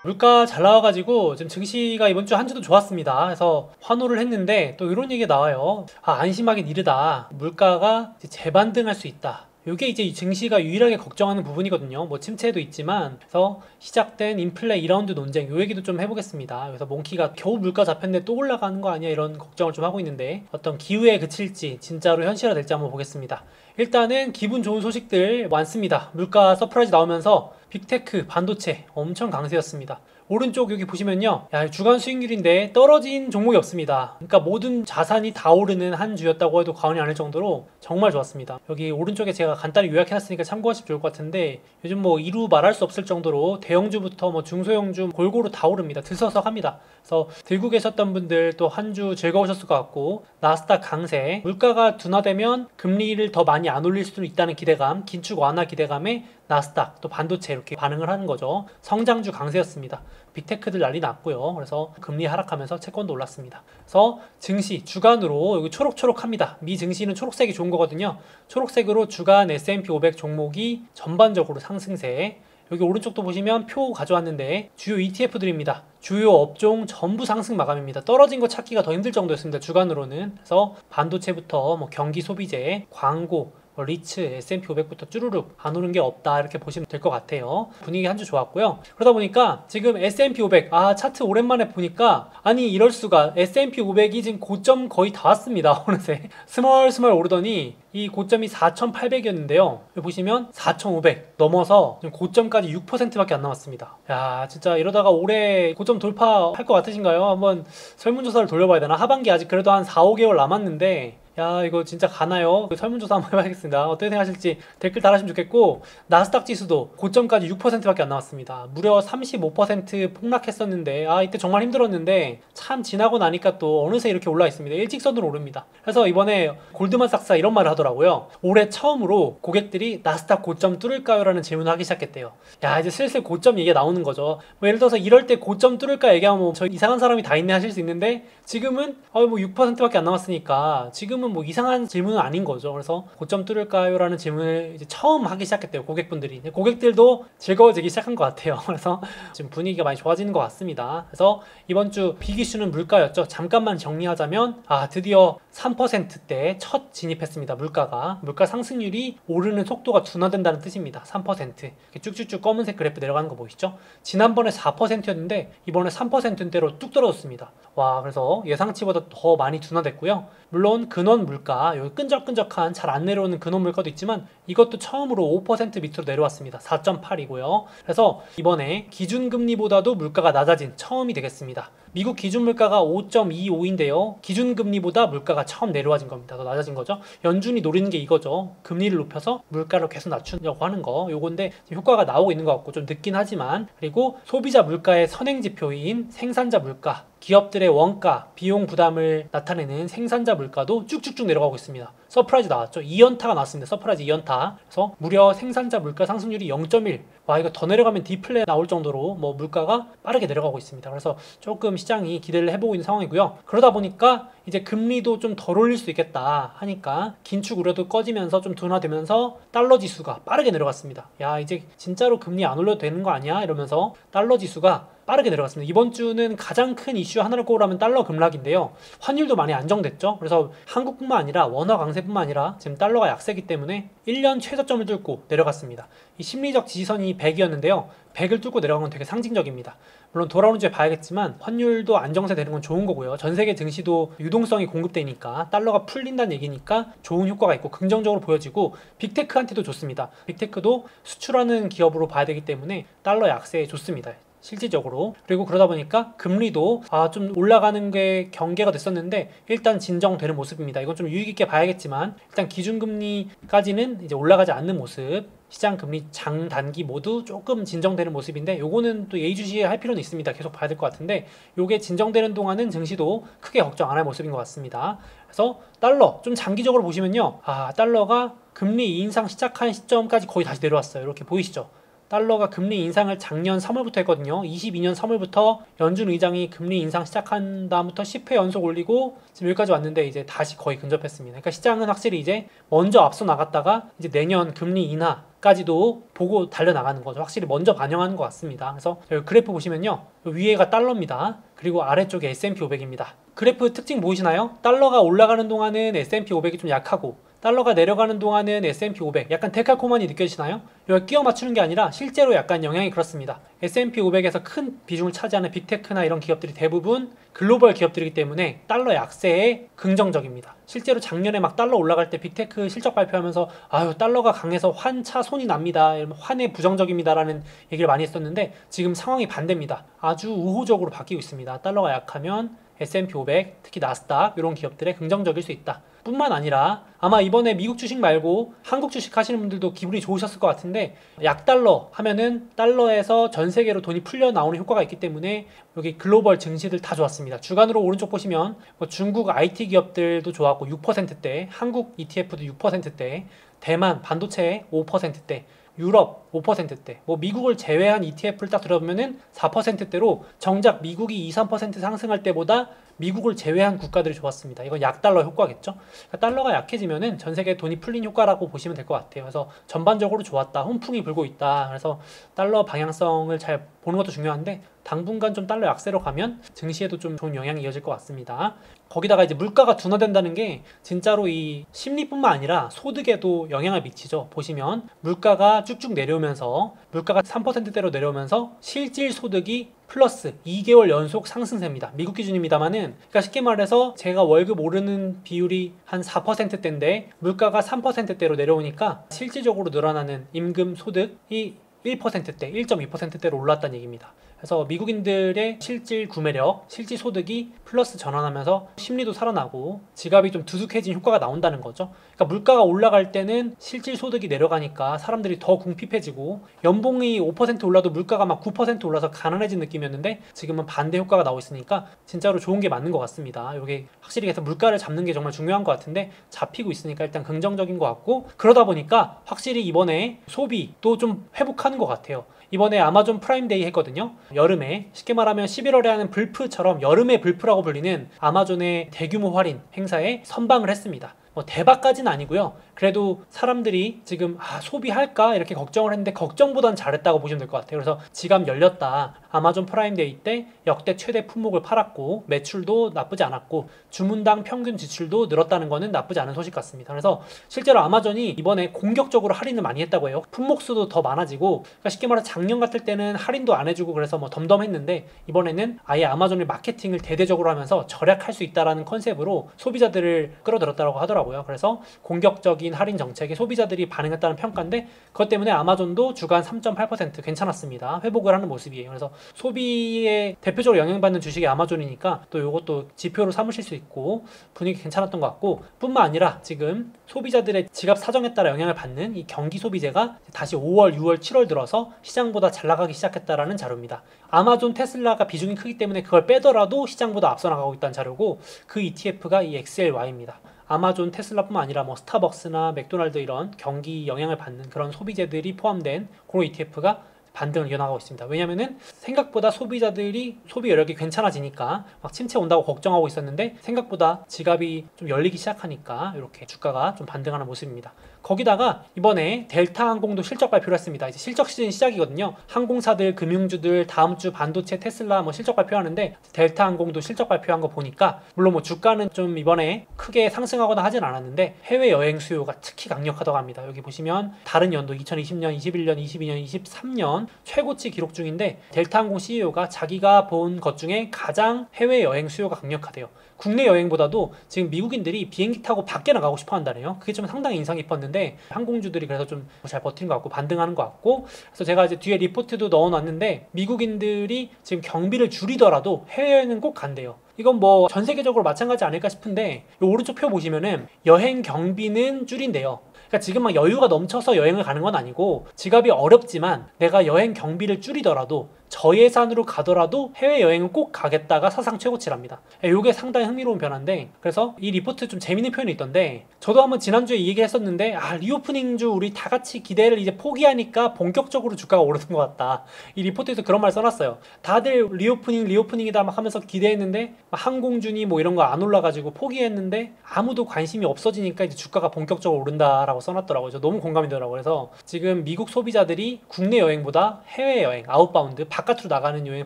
물가 잘 나와가지고 지금 증시가 이번 주 한 주도 좋았습니다. 그래서 환호를 했는데 또 이런 얘기가 나와요. 안심하긴 이르다. 물가가 이제 재반등할 수 있다. 이게 이제 증시가 유일하게 걱정하는 부분이거든요. 뭐 침체도 있지만, 그래서 시작된 인플레 2라운드 논쟁 요 얘기도 좀 해보겠습니다. 그래서 몽키가 겨우 물가 잡혔는데 또 올라가는 거 아니야, 이런 걱정을 좀 하고 있는데 어떤 기회에 그칠지 진짜로 현실화될지 한번 보겠습니다. 일단은 기분 좋은 소식들 많습니다. 물가 서프라이즈 나오면서 빅테크, 반도체 엄청 강세였습니다. 오른쪽 여기 보시면요, 주간 수익률인데 떨어진 종목이 없습니다. 그러니까 모든 자산이 다 오르는 한 주였다고 해도 과언이 아닐 정도로 정말 좋았습니다. 여기 오른쪽에 제가 간단히 요약해놨으니까 참고하시면 좋을 것 같은데, 요즘 뭐 이루 말할 수 없을 정도로 대형주부터 뭐 중소형주 골고루 다 오릅니다. 들서석합니다. 그래서 들고 계셨던 분들 또 한 주 즐거우셨을 것 같고, 나스닥 강세, 물가가 둔화되면 금리를 더 많이 안 올릴 수도 있다는 기대감, 긴축 완화 기대감에 나스닥 또 반도체 이렇게 반응을 하는 거죠. 성장주 강세였습니다. 빅테크들 난리 났고요. 그래서 금리 하락하면서 채권도 올랐습니다. 그래서 증시 주간으로 여기 초록초록합니다. 미 증시는 초록색이 좋은 거거든요. 초록색으로 주간 S&P 500 종목이 전반적으로 상승세. 여기 오른쪽도 보시면 표 가져왔는데 주요 ETF들입니다. 주요 업종 전부 상승 마감입니다. 떨어진 거 찾기가 더 힘들 정도였습니다. 주간으로는. 그래서 반도체부터 뭐 경기 소비재, 광고, 리츠, S&P 500부터 쭈루룩 안 오른 게 없다, 이렇게 보시면 될 것 같아요. 분위기 한 주 좋았고요. 그러다 보니까 지금 S&P 500 차트 오랜만에 보니까 아니 이럴 수가, S&P 500이 지금 고점 거의 다 왔습니다. 어느새 스멀스멀 오르더니 이 고점이 4,800이었는데요 여기 보시면 4,500 넘어서 지금 고점까지 6%밖에 안 남았습니다. 야, 진짜 이러다가 올해 고점 돌파할 것 같으신가요? 한번 설문조사를 돌려봐야 되나? 하반기 아직 그래도 한 4, 5개월 남았는데, 야, 이거 진짜 가나요? 설문조사 한번 해봐야겠습니다. 어떻게 생각하실지 댓글 달아주시면 좋겠고, 나스닥 지수도 고점까지 6%밖에 안 남았습니다. 무려 35% 폭락했었는데, 이때 정말 힘들었는데 참 지나고 나니까 또 어느새 이렇게 올라 있습니다. 일직선으로 오릅니다. 그래서 이번에 골드만삭스가 이런 말을 하더라고요. 올해 처음으로 고객들이 나스닥 고점 뚫을까요? 라는 질문을 하기 시작했대요. 야, 이제 슬슬 고점 얘기가 나오는 거죠. 뭐 예를 들어서 이럴 때 고점 뚫을까 얘기하면 뭐 저 이상한 사람이 다 있네 하실 수 있는데, 지금은 뭐 6%밖에 안 남았으니까 지금은 뭐 이상한 질문은 아닌 거죠. 그래서 고점 뚫을까요? 라는 질문을 이제 처음 하기 시작했대요, 고객분들이. 고객들도 즐거워지기 시작한 것 같아요. 그래서 지금 분위기가 많이 좋아지는 것 같습니다. 그래서 이번 주 빅 이슈는 물가였죠. 잠깐만 정리하자면 드디어 3%대 첫 진입했습니다. 물가 상승률이 오르는 속도가 둔화된다는 뜻입니다. 3%. 쭉쭉쭉 검은색 그래프 내려가는 거 보이시죠? 지난번에 4%였는데 이번에 3%대로 뚝 떨어졌습니다. 와, 그래서 예상치보다 더 많이 둔화됐고요. 물론 근원 물가, 여기 끈적끈적한 잘 안 내려오는 근원 물가도 있지만 이것도 처음으로 5% 밑으로 내려왔습니다. 4.8이고요. 그래서 이번에 기준금리보다도 물가가 낮아진 처음이 되겠습니다. 미국 기준물가가 5.25인데요. 기준금리보다 물가가 처음 내려와진 겁니다. 더 낮아진 거죠. 연준이 노리는 게 이거죠. 금리를 높여서 물가를 계속 낮추려고 하는 거. 요건데 효과가 나오고 있는 것 같고 좀 늦긴 하지만, 그리고 소비자 물가의 선행지표인 생산자 물가, 기업들의 원가, 비용 부담을 나타내는 생산자 물가도 쭉쭉쭉 내려가고 있습니다. 서프라이즈 나왔죠. 2연타가 나왔습니다. 서프라이즈 2연타. 그래서 무려 생산자 물가 상승률이 0.1. 와, 이거 더 내려가면 디플레 나올 정도로 뭐 물가가 빠르게 내려가고 있습니다. 그래서 조금 시장이 기대를 해보고 있는 상황이고요. 그러다 보니까 이제 금리도 좀 덜 올릴 수 있겠다 하니까 긴축 우려도 꺼지면서 좀 둔화되면서 달러 지수가 빠르게 내려갔습니다. 야, 이제 진짜로 금리 안 올려도 되는 거 아니야? 이러면서 달러 지수가 빠르게 내려갔습니다. 이번 주는 가장 큰 이슈 하나를 꼽으라면 달러 급락인데요. 환율도 많이 안정됐죠. 그래서 한국뿐만 아니라 원화 강세뿐만 아니라 지금 달러가 약세기 때문에 1년 최저점을 뚫고 내려갔습니다. 이 심리적 지지선이 100이었는데요. 100을 뚫고 내려간 건 되게 상징적입니다. 물론 돌아오는 주에 봐야겠지만 환율도 안정세 되는 건 좋은 거고요. 전 세계 증시도 유동성이 공급되니까 달러가 풀린다는 얘기니까 좋은 효과가 있고 긍정적으로 보여지고, 빅테크한테도 좋습니다. 빅테크도 수출하는 기업으로 봐야 되기 때문에 달러 약세에 좋습니다. 실질적으로. 그리고 그러다 보니까 금리도 좀 올라가는 게 경계가 됐었는데 일단 진정되는 모습입니다. 이건 좀 유의 깊게 봐야겠지만 일단 기준금리까지는 이제 올라가지 않는 모습, 시장금리 장단기 모두 조금 진정되는 모습인데, 요거는 또 예의주시해 할 필요는 있습니다. 계속 봐야 될 것 같은데, 요게 진정되는 동안은 증시도 크게 걱정 안 할 모습인 것 같습니다. 그래서 달러 좀 장기적으로 보시면요, 달러가 금리 인상 시작한 시점까지 거의 다시 내려왔어요. 이렇게 보이시죠? 달러가 금리 인상을 작년 3월부터 했거든요. 22년 3월부터 연준 의장이 금리 인상 시작한 다음부터 10회 연속 올리고 지금 여기까지 왔는데 이제 다시 거의 근접했습니다. 그러니까 시장은 확실히 이제 먼저 앞서 나갔다가 이제 내년 금리 인하까지도 보고 달려나가는 거죠. 확실히 먼저 반영하는 것 같습니다. 그래서 여기 그래프 보시면요. 위에가 달러입니다. 그리고 아래쪽에 S&P 500입니다. 그래프 특징 보이시나요? 달러가 올라가는 동안은 S&P 500이 좀 약하고 달러가 내려가는 동안은 S&P 500 약간 데칼코마니 느껴지시나요? 이걸 끼워 맞추는 게 아니라 실제로 약간 영향이 그렇습니다. S&P 500에서 큰 비중을 차지하는 빅테크나 이런 기업들이 대부분 글로벌 기업들이기 때문에 달러 약세에 긍정적입니다. 실제로 작년에 막 달러 올라갈 때 빅테크 실적 발표하면서 아유 달러가 강해서 환차 손이 납니다. 환에 부정적입니다라는 얘기를 많이 했었는데 지금 상황이 반대입니다. 아주 우호적으로 바뀌고 있습니다. 달러가 약하면 S&P 500, 특히 나스닥 이런 기업들에 긍정적일 수 있다. 뿐만 아니라 아마 이번에 미국 주식 말고 한국 주식 하시는 분들도 기분이 좋으셨을 것 같은데 약달러 하면은 달러에서 전 세계로 돈이 풀려 나오는 효과가 있기 때문에 여기 글로벌 증시들 다 좋았습니다. 주간으로 오른쪽 보시면 중국 IT 기업들도 좋았고 6%대, 한국 ETF도 6%대, 대만 반도체 5%대, 유럽 5%대, 뭐 미국을 제외한 ETF를 딱 들어보면은 4%대로 정작 미국이 2, 3% 상승할 때보다 미국을 제외한 국가들이 좋았습니다. 이건 약달러 효과겠죠. 그러니까 달러가 약해지면은 전 세계에 돈이 풀린 효과라고 보시면 될 것 같아요. 그래서 전반적으로 좋았다, 훈풍이 불고 있다. 그래서 달러 방향성을 잘 보는 것도 중요한데 당분간 좀 달러 약세로 가면 증시에도 좀 좋은 영향이 이어질 것 같습니다. 거기다가 이제 물가가 둔화된다는 게 진짜로 이 심리뿐만 아니라 소득에도 영향을 미치죠. 보시면 물가가 쭉쭉 내려오면서 물가가 3%대로 내려오면서 실질 소득이 플러스 2개월 연속 상승세입니다. 미국 기준입니다만은 그러니까 쉽게 말해서 제가 월급 오르는 비율이 한 4%대인데 물가가 3%대로 내려오니까 실질적으로 늘어나는 임금 소득이 1%대, 1.2%대로 올랐다는 얘기입니다. 그래서 미국인들의 실질 구매력, 실질 소득이 플러스 전환하면서 심리도 살아나고 지갑이 좀 두둑해진 효과가 나온다는 거죠. 그러니까 물가가 올라갈 때는 실질 소득이 내려가니까 사람들이 더 궁핍해지고 연봉이 5% 올라도 물가가 막 9% 올라서 가난해진 느낌이었는데 지금은 반대 효과가 나오고 있으니까 진짜로 좋은 게 맞는 것 같습니다. 이게 확실히 해서 물가를 잡는 게 정말 중요한 것 같은데 잡히고 있으니까 일단 긍정적인 것 같고 그러다 보니까 확실히 이번에 소비도 좀 회복하는 것 같아요. 이번에 아마존 프라임데이 했거든요. 여름에 쉽게 말하면 11월에 하는 불프처럼 여름의 불프라고 불리는 아마존의 대규모 할인 행사에 선방을 했습니다. 뭐 대박까지는 아니고요. 그래도 사람들이 지금 소비할까 이렇게 걱정을 했는데 걱정보단 잘했다고 보시면 될 것 같아요. 그래서 지갑 열렸다. 아마존 프라임데이 때 역대 최대 품목을 팔았고 매출도 나쁘지 않았고 주문당 평균 지출도 늘었다는 거는 나쁘지 않은 소식 같습니다. 그래서 실제로 아마존이 이번에 공격적으로 할인을 많이 했다고 해요. 품목 수도 더 많아지고 그러니까 쉽게 말해 작년 같을 때는 할인도 안 해주고 그래서 뭐 덤덤했는데 이번에는 아예 아마존의 마케팅을 대대적으로 하면서 절약할 수 있다라는 컨셉으로 소비자들을 끌어들였다고 하더라고요. 그래서 공격적인 할인 정책에 소비자들이 반응했다는 평가인데 그것 때문에 아마존도 주간 3.8% 괜찮았습니다. 회복을 하는 모습이에요. 그래서 소비에 대표적으로 영향받는 주식이 아마존이니까 또 이것도 지표로 삼으실 수 있고 분위기 괜찮았던 것 같고 뿐만 아니라 지금 소비자들의 지갑 사정에 따라 영향을 받는 이 경기 소비재가 다시 5월, 6월, 7월 들어서 시장보다 잘 나가기 시작했다라는 자료입니다. 아마존, 테슬라가 비중이 크기 때문에 그걸 빼더라도 시장보다 앞서 나가고 있다는 자료고 그 ETF가 이 XLY입니다. 아마존, 테슬라뿐만 아니라 뭐 스타벅스나 맥도날드 이런 경기 영향을 받는 그런 소비재들이 포함된 그런 ETF가 반등을 이어나가고 있습니다. 왜냐면은 생각보다 소비자들이 소비 여력이 괜찮아지니까 막 침체 온다고 걱정하고 있었는데 생각보다 지갑이 좀 열리기 시작하니까 이렇게 주가가 좀 반등하는 모습입니다. 거기다가 이번에 델타항공도 실적 발표를 했습니다. 이제 실적 시즌 시작이거든요. 항공사들, 금융주들 다음 주 반도체, 테슬라 뭐 실적 발표하는데 델타항공도 실적 발표한 거 보니까 물론 뭐 주가는 좀 이번에 크게 상승하거나 하진 않았는데 해외 여행 수요가 특히 강력하다고 합니다. 여기 보시면 다른 연도 2020년, 21년, 22년, 23년 최고치 기록 중인데 델타항공 CEO가 자기가 본 것 중에 가장 해외 여행 수요가 강력하대요. 국내 여행보다도 지금 미국인들이 비행기 타고 밖에 나가고 싶어 한다네요. 그게 좀 상당히 인상 깊었는데 항공주들이 그래서 좀 잘 버티는 것 같고 반등하는 것 같고 그래서 제가 이제 뒤에 리포트도 넣어놨는데 미국인들이 지금 경비를 줄이더라도 해외여행은 꼭 간대요. 이건 뭐 전 세계적으로 마찬가지 아닐까 싶은데 이 오른쪽 표 보시면은 여행 경비는 줄인대요. 그러니까 지금 막 여유가 넘쳐서 여행을 가는 건 아니고 지갑이 어렵지만 내가 여행 경비를 줄이더라도 저예산으로 가더라도 해외여행은 꼭 가겠다가 사상 최고치랍니다. 이게 상당히 흥미로운 변화인데, 그래서 이 리포트 좀 재밌는 표현이 있던데, 저도 한번 지난주에 이 얘기 했었는데, 리오프닝주 우리 다 같이 기대를 이제 포기하니까 본격적으로 주가가 오르는 것 같다. 이 리포트에서 그런 말 써놨어요. 다들 리오프닝이다 막 하면서 기대했는데 항공주니 뭐 이런 거 안 올라가지고 포기했는데 아무도 관심이 없어지니까 이제 주가가 본격적으로 오른다라고 써놨더라고요. 저 너무 공감이 되더라고요. 그래서 지금 미국 소비자들이 국내 여행보다 해외여행, 아웃바운드, 바깥으로 나가는 여행이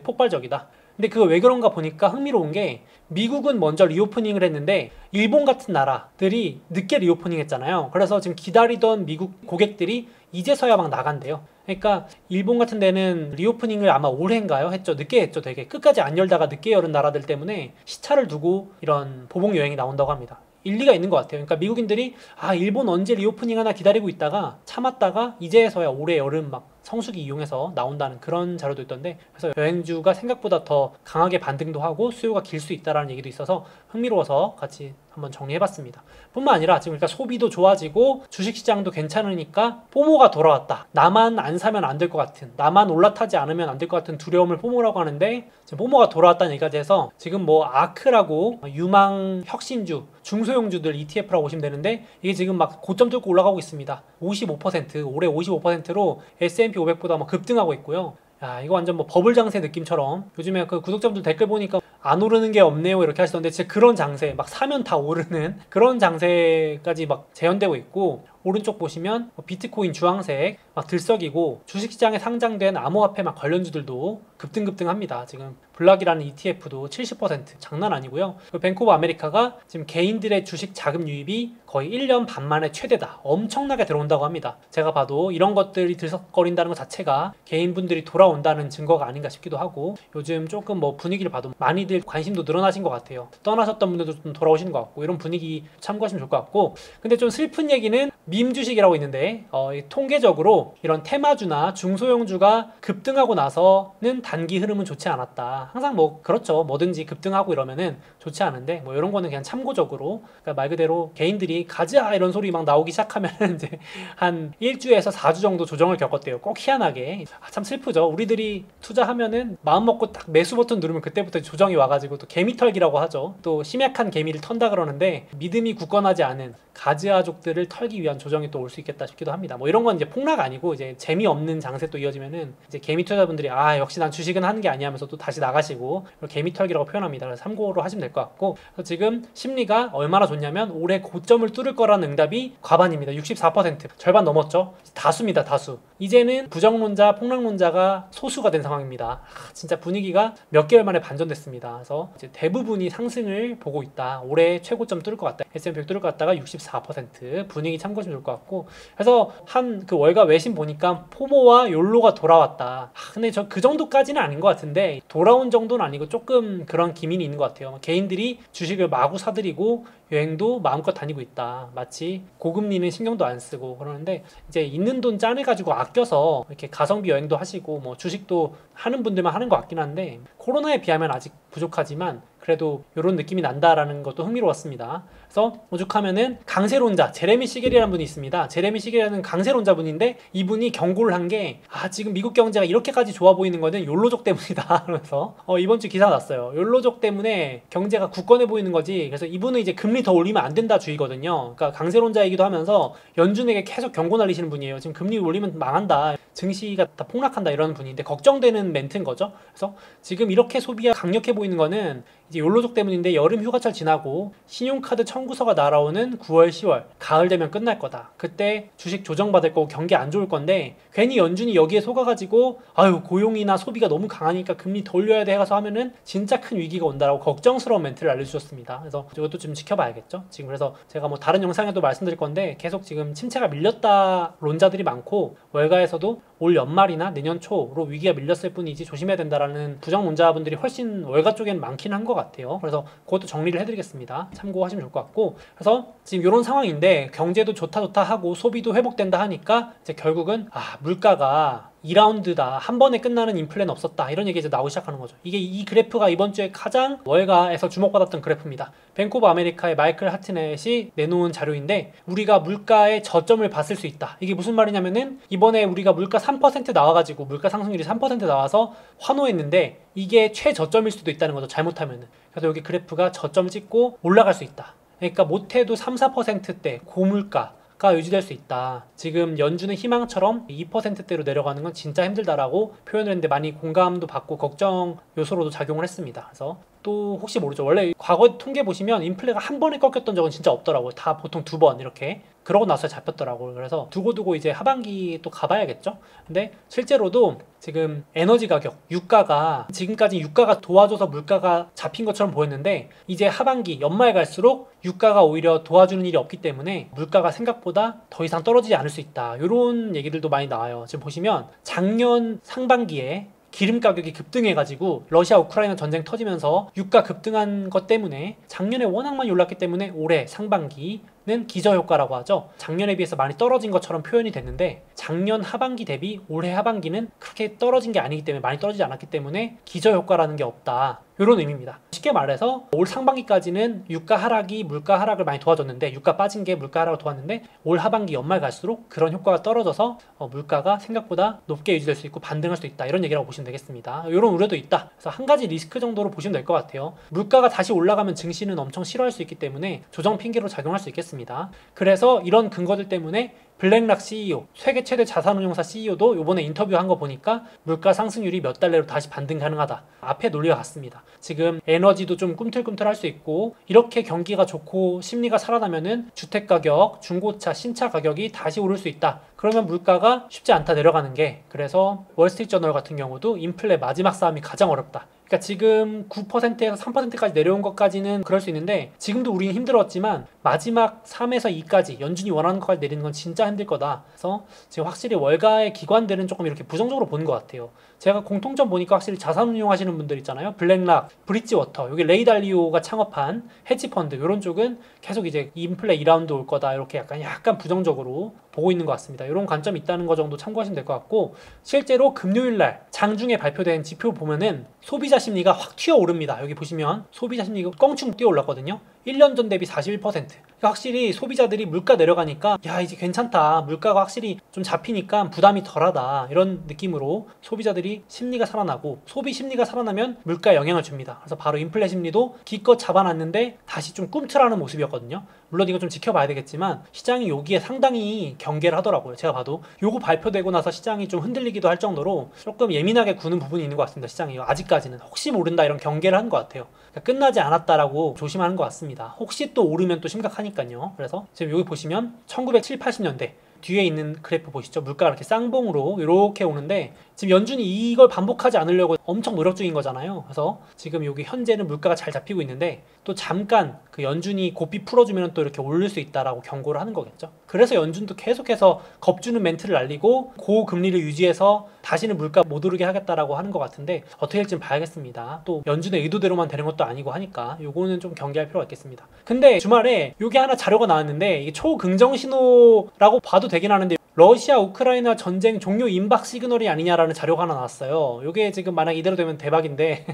폭발적이다. 근데 그거 왜 그런가 보니까 흥미로운 게, 미국은 먼저 리오프닝을 했는데 일본 같은 나라들이 늦게 리오프닝 했잖아요. 그래서 지금 기다리던 미국 고객들이 이제서야 막 나간대요. 그러니까 일본 같은 데는 리오프닝을 아마 올해인가요? 했죠. 늦게 했죠. 되게 끝까지 안 열다가 늦게 여는 나라들 때문에 시차를 두고 이런 보복 여행이 나온다고 합니다. 일리가 있는 것 같아요. 그러니까 미국인들이 일본 언제 리오프닝 하나 기다리고 있다가 참았다가 이제서야 올해 여름 막 성수기 이용해서 나온다는 그런 자료도 있던데, 그래서 여행주가 생각보다 더 강하게 반등도 하고 수요가 길 수 있다라는 얘기도 있어서 흥미로워서 같이 한번 정리해봤습니다. 뿐만 아니라 지금 그러니까 소비도 좋아지고 주식시장도 괜찮으니까 포모가 돌아왔다. 나만 안 사면 안 될 것 같은, 나만 올라타지 않으면 안 될 것 같은 두려움을 포모라고 하는데, 지금 포모가 돌아왔다는 얘기가 돼서 지금 뭐 아크라고 유망 혁신주, 중소형주들 ETF라고 보시면 되는데, 이게 지금 막 고점 뚫고 올라가고 있습니다. 55%, 올해 55%로 S&P 500보다 뭐 급등하고 있고요. 이거 완전 뭐 버블 장세 느낌처럼, 요즘에 그 구독자분들 댓글 보니까 안 오르는 게 없네요 이렇게 하시던데, 진짜 그런 장세, 막 사면 다 오르는 그런 장세까지 막 재현되고 있고, 오른쪽 보시면 비트코인 주황색 막 들썩이고, 주식시장에 상장된 암호화폐 막 관련주들도 급등합니다. 지금 블락이라는 ETF도 70% 장난 아니고요. 뱅크 오브 아메리카가 지금 개인들의 주식 자금 유입이 거의 1년 반 만에 최대다. 엄청나게 들어온다고 합니다. 제가 봐도 이런 것들이 들썩거린다는 것 자체가 개인분들이 돌아온다는 증거가 아닌가 싶기도 하고, 요즘 조금 뭐 분위기를 봐도 많이들 관심도 늘어나신 것 같아요. 떠나셨던 분들도 좀 돌아오시는 것 같고, 이런 분위기 참고하시면 좋을 것 같고, 근데 좀 슬픈 얘기는 밈 주식이라고 있는데, 통계적으로 이런 테마주나 중소형주가 급등하고 나서는 단기 흐름은 좋지 않았다. 항상 뭐 그렇죠. 뭐든지 급등하고 이러면은 좋지 않은데, 뭐 이런 거는 그냥 참고적으로, 그러니까 말 그대로 개인들이 가자 이런 소리 막 나오기 시작하면 이제 한 1주에서 4주 정도 조정을 겪었대요. 꼭 희한하게. 참 슬프죠. 우리들이 투자하면은 마음 먹고 딱 매수 버튼 누르면 그때부터 조정이 와가지고, 또 개미털기라고 하죠. 또 심약한 개미를 턴다 그러는데, 믿음이 굳건하지 않은 가즈아족들을 털기 위한 조정이 또 올 수 있겠다 싶기도 합니다. 뭐 이런 건 이제 폭락 아니고, 이제 재미없는 장세 또 이어지면은 이제 개미 투자자분들이 역시 난 주식은 하는 게 아니야 하면서 또 다시 나가시고, 개미 털기라고 표현합니다. 그래서 참고로 하시면 될 것 같고, 그래서 지금 심리가 얼마나 좋냐면 올해 고점을 뚫을 거라는 응답이 과반입니다. 64%, 절반 넘었죠. 다수입니다. 다수. 이제는 부정론자, 폭락론자가 소수가 된 상황입니다. 진짜 분위기가 몇 개월 만에 반전됐습니다. 그래서 이제 대부분이 상승을 보고 있다. 올해 최고점 뚫을 것 같다. S&P 100 뚫을 것 같다가 64%. 분위기 참고하시면 좋을 것 같고, 그래서 한 그 월가 외신 보니까 포모와 욜로가 돌아왔다. 근데 저 그 정도까지는 아닌 것 같은데, 돌아온 정도는 아니고 조금 그런 기민이 있는 것 같아요. 개인들이 주식을 마구 사들이고 여행도 마음껏 다니고 있다. 마치 고금리는 신경도 안 쓰고 그러는데, 이제 있는 돈 짜내가지고 아껴서 이렇게 가성비 여행도 하시고 뭐 주식도 하는 분들만 하는 것 같긴 한데, 코로나에 비하면 아직 부족하지만 그래도 이런 느낌이 난다라는 것도 흥미로웠습니다. 그래서 오죽하면은 강세론자 제레미 시겔이라는 분이 있습니다. 제레미 시겔이라는 강세론자 분인데, 이분이 경고를 한 게 지금 미국 경제가 이렇게까지 좋아 보이는 거는 욜로족 때문이다 그러면서 이번 주 기사가 났어요. 욜로족 때문에 경제가 굳건해 보이는 거지. 그래서 이분은 이제 금리 더 올리면 안 된다 주의거든요. 그러니까 강세론자이기도 하면서 연준에게 계속 경고 날리시는 분이에요. 지금 금리 올리면 망한다, 증시가 다 폭락한다 이러는 분인데, 걱정되는 멘트인 거죠. 그래서 지금 이렇게 소비가 강력해 보이는 거는 이제 욜로족 때문인데, 여름 휴가철 지나고 신용카드 청구서가 날아오는 9월, 10월, 가을 되면 끝날 거다. 그때 주식 조정받을 거고 경기 안 좋을 건데, 괜히 연준이 여기에 속아가지고 고용이나 소비가 너무 강하니까 금리 더 올려야 돼 해가서 하면은 진짜 큰 위기가 온다라고 걱정스러운 멘트를 알려주셨습니다. 그래서 이것도 좀 지켜봐야겠죠. 지금 그래서 제가 뭐 다른 영상에도 말씀드릴 건데, 계속 지금 침체가 밀렸다 론자들이 많고, 월가에서도 올 연말이나 내년 초로 위기가 밀렸을 뿐이지 조심해야 된다라는 부정론자분들이 훨씬 월가 쪽엔 많긴 한 것 같아요. 그래서 그것도 정리를 해드리겠습니다. 참고하시면 좋을 것 같고, 그래서 지금 이런 상황인데 경제도 좋다 하고 소비도 회복된다 하니까 이제 결국은 물가가 2라운드다. 한 번에 끝나는 인플레는 없었다. 이런 얘기 이제 나오기 시작하는 거죠. 이게 이 그래프가 이번 주에 가장 월가에서 주목받았던 그래프입니다. 뱅크 오브 아메리카의 마이클 하트넷이 내놓은 자료인데 우리가 물가의 저점을 봤을 수 있다. 이게 무슨 말이냐면은 이번에 우리가 물가 3% 나와가지고 물가 상승률이 3% 나와서 환호했는데 이게 최저점일 수도 있다는 거죠. 잘못하면은. 그래서 여기 그래프가 저점 찍고 올라갈 수 있다. 그러니까 못해도 3, 4%대 고물가 가 유지될 수 있다. 지금 연준의 희망처럼 2%대로 내려가는 건 진짜 힘들다라고 표현을 했는데 많이 공감도 받고 걱정 요소로도 작용을 했습니다. 그래서 또 혹시 모르죠. 원래 과거 통계 보시면 인플레가 한 번에 꺾였던 적은 진짜 없더라고요. 다 보통 2번 이렇게. 그러고 나서 잡혔더라고요. 그래서 두고두고 이제 하반기 또 가봐야겠죠. 근데 실제로도 지금 에너지 가격, 유가가 지금까지 유가가 도와줘서 물가가 잡힌 것처럼 보였는데 이제 하반기 연말 갈수록 유가가 오히려 도와주는 일이 없기 때문에 물가가 생각보다 더 이상 떨어지지 않을 수 있다. 이런 얘기들도 많이 나와요. 지금 보시면 작년 상반기에 기름 가격이 급등해가지고 러시아 우크라이나 전쟁 터지면서 유가 급등한 것 때문에 작년에 워낙 많이 올랐기 때문에 올해 상반기는 기저효과라고 하죠. 작년에 비해서 많이 떨어진 것처럼 표현이 됐는데 작년 하반기 대비 올해 하반기는 그렇게 떨어진 게 아니기 때문에 많이 떨어지지 않았기 때문에 기저효과라는 게 없다. 이런 의미입니다. 쉽게 말해서 올 상반기까지는 유가 하락이 물가 하락을 많이 도와줬는데 유가 빠진 게 물가 하락을 도왔는데 올 하반기 연말 갈수록 그런 효과가 떨어져서 물가가 생각보다 높게 유지될 수 있고 반등할 수 있다. 이런 얘기라고 보시면 되겠습니다. 이런 우려도 있다. 그래서 한 가지 리스크 정도로 보시면 될 것 같아요. 물가가 다시 올라가면 증시는 엄청 싫어할 수 있기 때문에 조정 핑계로 작용할 수 있겠습니다. 그래서 이런 근거들 때문에 블랙락 CEO, 세계 최대 자산운용사 CEO도 이번에 인터뷰한 거 보니까 물가 상승률이 몇 달 내로 다시 반등 가능하다. 앞에 논리가 같습니다. 지금 에너지도 좀 꿈틀꿈틀할 수 있고 이렇게 경기가 좋고 심리가 살아나면은 주택가격, 중고차, 신차 가격이 다시 오를 수 있다. 그러면 물가가 쉽지 않다 내려가는 게 그래서 월스트리트저널 같은 경우도 인플레 마지막 싸움이 가장 어렵다. 그러니까 지금 9%에서 3%까지 내려온 것까지는 그럴 수 있는데 지금도 우리는 힘들었지만 마지막 3에서 2까지 연준이 원하는 것까지 내리는 건 진짜 힘들 거다. 그래서 지금 확실히 월가의 기관들은 조금 이렇게 부정적으로 보는 것 같아요. 제가 공통점 보니까 확실히 자산운용 하시는 분들 있잖아요. 블랙락, 브릿지워터, 여기 레이 달리오가 창업한 헤지펀드 이런 쪽은 계속 이제 인플레 2라운드 올 거다 이렇게 약간 부정적으로 보고 있는 것 같습니다. 이런 관점이 있다는 거 정도 참고하시면 될 것 같고 실제로 금요일날 장중에 발표된 지표 보면은 소비자 심리가 확 튀어오릅니다. 여기 보시면 소비자 심리가 껑충 뛰어올랐거든요. 1년 전 대비 41%. 그러니까 확실히 소비자들이 물가 내려가니까 야 이제 괜찮다. 물가가 확실히 좀 잡히니까 부담이 덜하다. 이런 느낌으로 소비자들이 심리가 살아나고 소비 심리가 살아나면 물가에 영향을 줍니다. 그래서 바로 인플레 심리도 기껏 잡아놨는데 다시 좀 꿈틀하는 모습이었거든요. 물론 이거 좀 지켜봐야 되겠지만 시장이 여기에 상당히 경계를 하더라고요. 제가 봐도 요거 발표되고 나서 시장이 좀 흔들리기도 할 정도로 조금 예민하게 구는 부분이 있는 것 같습니다. 시장이 아직까지는 혹시 모른다 이런 경계를 한 것 같아요. 그러니까 끝나지 않았다라고 조심하는 것 같습니다. 혹시 또 오르면 또 심각하니까요. 그래서 지금 여기 보시면 1970, 80년대 뒤에 있는 그래프 보시죠. 물가가 이렇게 쌍봉으로 이렇게 오는데 지금 연준이 이걸 반복하지 않으려고 엄청 노력 중인 거잖아요. 그래서 지금 여기 현재는 물가가 잘 잡히고 있는데 또 잠깐 그 연준이 고삐 풀어주면 또 이렇게 오를 수 있다라고 경고를 하는 거겠죠. 그래서 연준도 계속해서 겁주는 멘트를 날리고 고금리를 유지해서 다시는 물가 못 오르게 하겠다라고 하는 것 같은데 어떻게 될지는 봐야겠습니다. 또 연준의 의도대로만 되는 것도 아니고 하니까 요거는 좀 경계할 필요가 있겠습니다. 근데 주말에 요게 하나 자료가 나왔는데 이게 초긍정 신호라고 봐도 되긴 하는데 러시아 우크라이나 전쟁 종료 임박 시그널이 아니냐라는 자료가 하나 나왔어요. 이게 지금 만약 이대로 되면 대박인데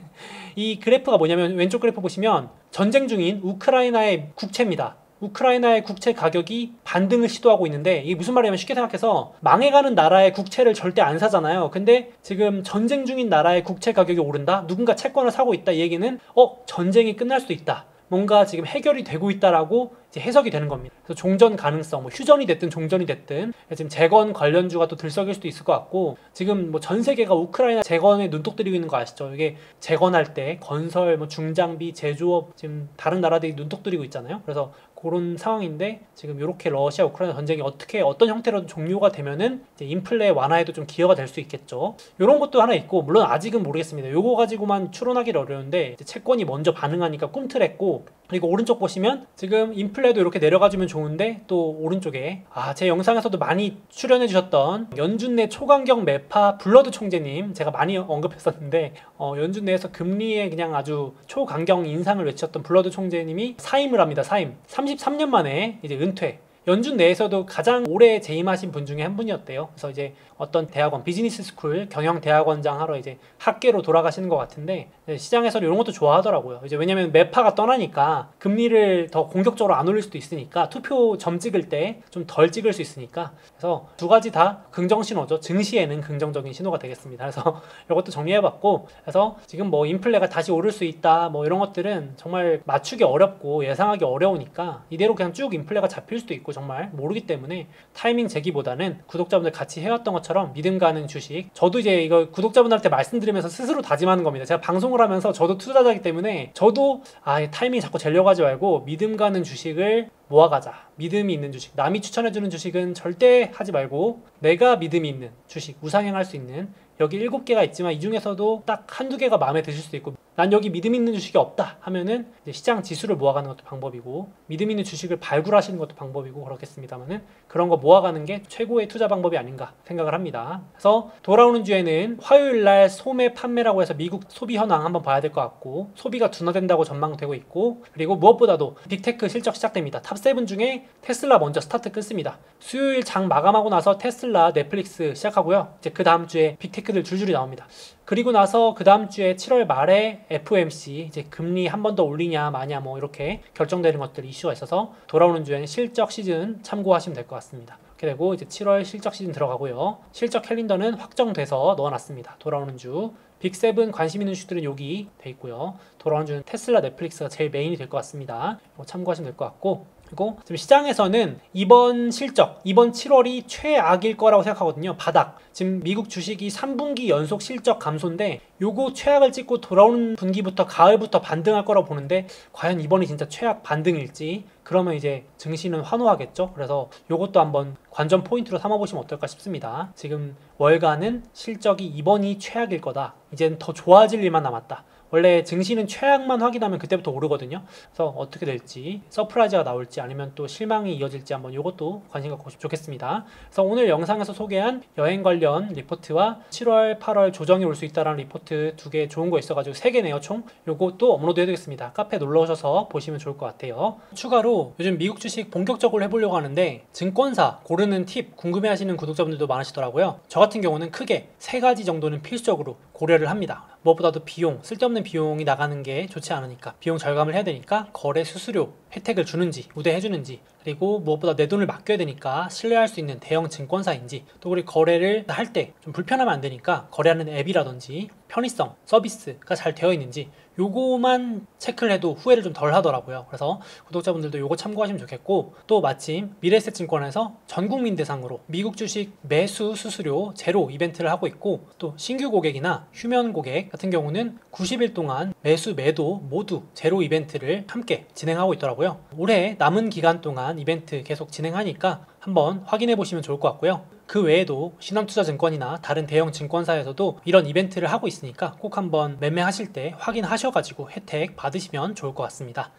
이 그래프가 뭐냐면 왼쪽 그래프 보시면 전쟁 중인 우크라이나의 국채입니다. 우크라이나의 국채 가격이 반등을 시도하고 있는데 이게 무슨 말이냐면 쉽게 생각해서 망해가는 나라의 국채를 절대 안 사잖아요. 근데 지금 전쟁 중인 나라의 국채 가격이 오른다? 누군가 채권을 사고 있다? 이 얘기는 전쟁이 끝날 수도 있다. 뭔가 지금 해결이 되고 있다라고 이제 해석이 되는 겁니다. 그래서 종전 가능성, 뭐 휴전이 됐든 종전이 됐든 지금 재건 관련주가 또 들썩일 수도 있을 것 같고 지금 뭐 전 세계가 우크라이나 재건에 눈독 들이고 있는 거 아시죠? 이게 재건할 때 건설, 뭐 중장비, 제조업 지금 다른 나라들이 눈독 들이고 있잖아요. 그래서 그런 상황인데 지금 이렇게 러시아 우크라이나 전쟁이 어떤 형태로든 종료가 되면은 이제 인플레 완화에도 좀 기여가 될 수 있겠죠. 이런 것도 하나 있고 물론 아직은 모르겠습니다. 요거 가지고만 추론하기 어려운데 채권이 먼저 반응하니까 꿈틀했고 그리고 오른쪽 보시면 지금 인플레도 이렇게 내려가주면 좋은데 또 오른쪽에 제 영상에서도 많이 출연해 주셨던 연준 내 초강경 매파 블러드 총재님 제가 많이 언급했었는데 연준 내에서 금리에 그냥 아주 초강경 인상을 외쳤던 블러드 총재님이 사임을 합니다. 사임. 33년 만에 이제 은퇴. 연준 내에서도 가장 오래 재임하신 분 중에 한 분이었대요. 그래서 이제 어떤 대학원, 비즈니스 스쿨 경영 대학원장 하러 이제 학계로 돌아가시는 것 같은데, 시장에서는 이런 것도 좋아하더라고요. 이제 왜냐면 매파가 떠나니까 금리를 더 공격적으로 안 올릴 수도 있으니까, 투표 점 찍을 때 좀 덜 찍을 수 있으니까. 그래서 두 가지 다 긍정 신호죠. 증시에는 긍정적인 신호가 되겠습니다. 그래서 이것도 정리해봤고, 그래서 지금 뭐 인플레가 다시 오를 수 있다 뭐 이런 것들은 정말 맞추기 어렵고 예상하기 어려우니까, 이대로 그냥 쭉 인플레가 잡힐 수도 있고 정말 모르기 때문에 타이밍 재기보다는 구독자분들 같이 해왔던 것처럼 믿음 가는 주식, 저도 이제 이거 구독자분들한테 말씀드리면서 스스로 다짐하는 겁니다. 제가 방송을 하면서 저도 투자자이기 때문에 저도 타이밍 자꾸 재려고 하지 말고 믿음 가는 주식을 모아가자. 믿음이 있는 주식, 남이 추천해주는 주식은 절대 하지 말고 내가 믿음이 있는 주식, 우상향할 수 있는, 여기 7개가 있지만 이 중에서도 딱 한두 개가 마음에 드실 수도 있고, 난 여기 믿음 있는 주식이 없다 하면은 이제 시장 지수를 모아가는 것도 방법이고, 믿음 있는 주식을 발굴하시는 것도 방법이고 그렇겠습니다만은, 그런 거 모아가는 게 최고의 투자 방법이 아닌가 생각을 합니다. 그래서 돌아오는 주에는 화요일날 소매 판매라고 해서 미국 소비 현황 한번 봐야 될 것 같고, 소비가 둔화된다고 전망되고 있고, 그리고 무엇보다도 빅테크 실적 시작됩니다. 탑7 중에 테슬라 먼저 스타트 끊습니다. 수요일 장 마감하고 나서 테슬라, 넷플릭스 시작하고요. 이제 그 다음 주에 빅테크들 줄줄이 나옵니다. 그리고 나서 그 다음 주에 7월 말에 FOMC, 이제 금리 한 번 더 올리냐 마냐 뭐 이렇게 결정되는 것들 이슈가 있어서, 돌아오는 주에는 실적 시즌 참고하시면 될 것 같습니다. 이렇게 되고 이제 7월 실적 시즌 들어가고요. 실적 캘린더는 확정돼서 넣어놨습니다. 돌아오는 주 빅7 관심 있는 이슈들은 여기 돼 있고요. 돌아오는 주는 테슬라, 넷플릭스가 제일 메인이 될 것 같습니다. 참고하시면 될 것 같고, 그리고 지금 시장에서는 이번 실적, 이번 7월이 최악일 거라고 생각하거든요. 바닥. 지금 미국 주식이 3분기 연속 실적 감소인데, 요거 최악을 찍고 돌아오는 분기부터 가을부터 반등할 거라고 보는데, 과연 이번이 진짜 최악 반등일지, 그러면 이제 증시는 환호하겠죠. 그래서 요것도 한번 관전 포인트로 삼아보시면 어떨까 싶습니다. 지금 월가는 실적이 이번이 최악일 거다, 이제는 더 좋아질 일만 남았다. 원래 증시는 최악만 확인하면 그때부터 오르거든요. 그래서 어떻게 될지, 서프라이즈가 나올지 아니면 또 실망이 이어질지 한번 이것도 관심 갖고 좋겠습니다. 그래서 오늘 영상에서 소개한 여행 관련 리포트와 7월, 8월 조정이 올 수 있다는 리포트 2개 좋은 거 있어가지고 3개네요 총. 요것도 업로드 해두겠습니다. 카페 놀러 오셔서 보시면 좋을 것 같아요. 추가로 요즘 미국 주식 본격적으로 해보려고 하는데, 증권사 고르는 팁 궁금해하시는 구독자분들도 많으시더라고요. 저 같은 경우는 크게 3가지 정도는 필수적으로 고려를 합니다. 무엇보다도 비용, 쓸데없는 비용이 나가는 게 좋지 않으니까 비용 절감을 해야 되니까 거래 수수료 혜택을 주는지, 우대해주는지, 그리고 무엇보다 내 돈을 맡겨야 되니까 신뢰할 수 있는 대형 증권사인지, 또 우리 거래를 할 때 좀 불편하면 안 되니까 거래하는 앱이라든지 편의성, 서비스가 잘 되어 있는지, 요거만 체크를 해도 후회를 좀 덜 하더라고요. 그래서 구독자분들도 요거 참고하시면 좋겠고, 또 마침 미래에셋증권에서 전국민 대상으로 미국 주식 매수 수수료 제로 이벤트를 하고 있고, 또 신규 고객이나 휴면 고객 같은 경우는 90일 동안 매수 매도 모두 제로 이벤트를 함께 진행하고 있더라고요. 올해 남은 기간 동안 이벤트 계속 진행하니까 한번 확인해 보시면 좋을 것 같고요. 그 외에도 신한투자증권이나 다른 대형 증권사에서도 이런 이벤트를 하고 있으니까 꼭 한번 매매하실 때 확인하셔가지고 혜택 받으시면 좋을 것 같습니다.